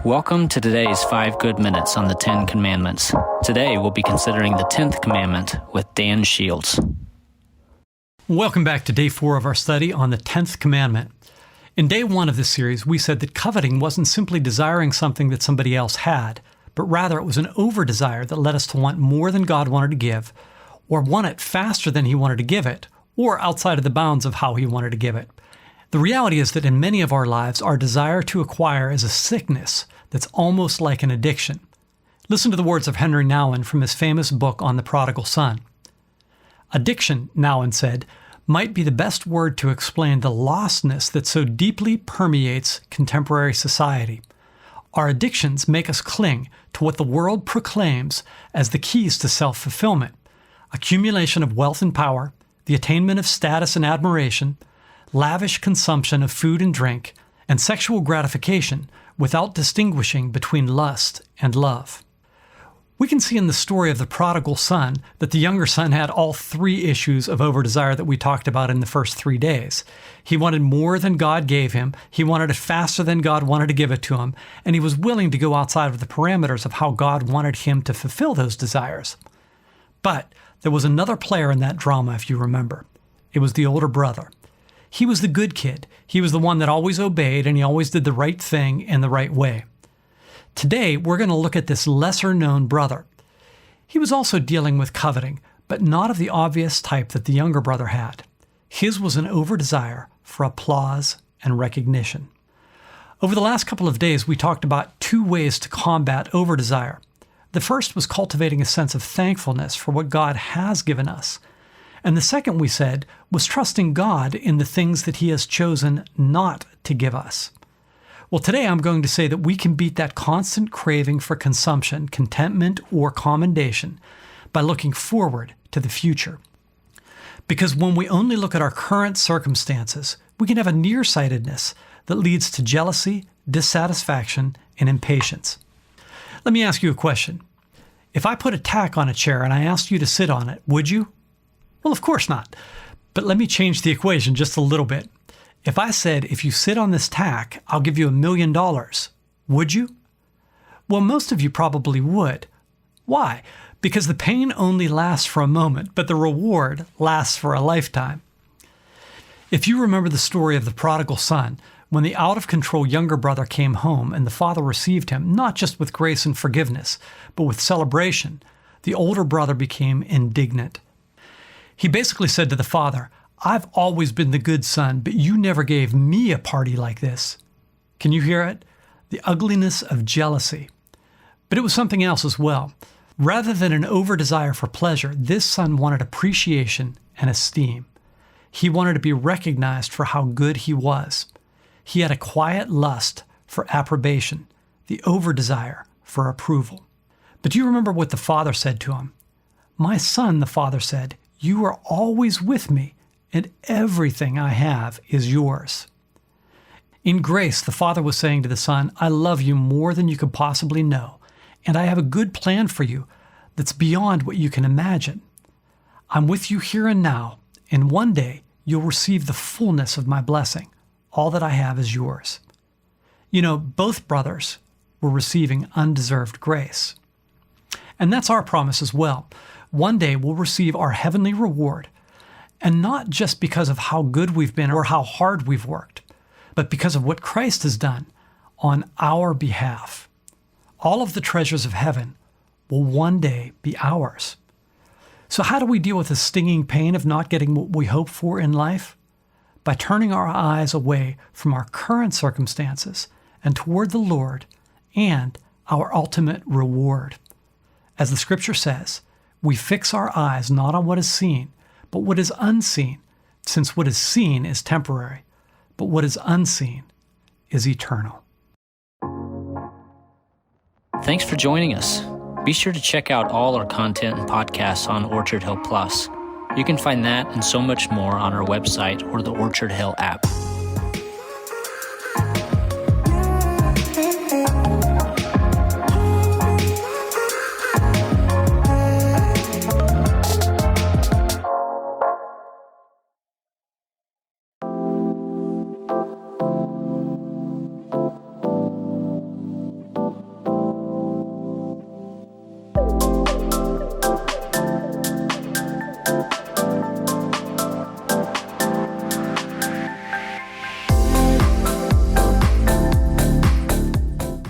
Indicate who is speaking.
Speaker 1: Welcome to today's 5 Good Minutes on the 10 Commandments. Today we'll be considering the 10th commandment with Dan Shields.
Speaker 2: Welcome back to day 4 of our study on the 10th commandment. In day 1 of this series, we said that coveting wasn't simply desiring something that somebody else had, but rather it was an over-desire that led us to want more than God wanted to give, or want it faster than He wanted to give it, or outside of the bounds of how He wanted to give it. The reality is that in many of our lives, our desire to acquire is a sickness that's almost like an addiction. Listen to the words of Henry Nouwen from his famous book on the prodigal son. Addiction, Nouwen said, might be the best word to explain the lostness that so deeply permeates contemporary society. Our addictions make us cling to what the world proclaims as the keys to self-fulfillment: accumulation of wealth and power, the attainment of status and admiration, lavish consumption of food and drink, and sexual gratification without distinguishing between lust and love. We can see in the story of the prodigal son that the younger son had all 3 issues of over-desire that we talked about in the first 3 days. He wanted more than God gave him, he wanted it faster than God wanted to give it to him, and he was willing to go outside of the parameters of how God wanted him to fulfill those desires. But there was another player in that drama, if you remember. It was the older brother. He was the good kid. He was the one that always obeyed, and he always did the right thing in the right way. Today, we're going to look at this lesser-known brother. He was also dealing with coveting, but not of the obvious type that the younger brother had. His was an over-desire for applause and recognition. Over the last couple of days, we talked about 2 ways to combat over-desire. The first was cultivating a sense of thankfulness for what God has given us. And the second, we said, was trusting God in the things that He has chosen not to give us. Well, today I'm going to say that we can beat that constant craving for consumption, contentment, or commendation by looking forward to the future. Because when we only look at our current circumstances, we can have a nearsightedness that leads to jealousy, dissatisfaction, and impatience. Let me ask you a question. If I put a tack on a chair and I asked you to sit on it, would you? Well, of course not. But let me change the equation just a little bit. If I said, if you sit on this tack, I'll give you $1 million, would you? Well, most of you probably would. Why? Because the pain only lasts for a moment, but the reward lasts for a lifetime. If you remember the story of the prodigal son, when the out-of-control younger brother came home and the father received him, not just with grace and forgiveness, but with celebration, the older brother became indignant. He basically said to the father, "I've always been the good son, but you never gave me a party like this." Can you hear it? The ugliness of jealousy. But it was something else as well. Rather than an over-desire for pleasure, this son wanted appreciation and esteem. He wanted to be recognized for how good he was. He had a quiet lust for approbation, the over-desire for approval. But do you remember what the father said to him? "My son," the father said, "you are always with me, and everything I have is yours." In grace, the father was saying to the son, "I love you more than you could possibly know, and I have a good plan for you that's beyond what you can imagine. I'm with you here and now, and one day you'll receive the fullness of my blessing. All that I have is yours." You know, both brothers were receiving undeserved grace. And that's our promise as well. One day we'll receive our heavenly reward, and not just because of how good we've been or how hard we've worked, but because of what Christ has done on our behalf. All of the treasures of heaven will one day be ours. So how do we deal with the stinging pain of not getting what we hope for in life? By turning our eyes away from our current circumstances and toward the Lord and our ultimate reward. As the scripture says, we fix our eyes not on what is seen, but what is unseen, since what is seen is temporary, but what is unseen is eternal.
Speaker 1: Thanks for joining us. Be sure to check out all our content and podcasts on Orchard Hill Plus. You can find that and so much more on our website or the Orchard Hill app.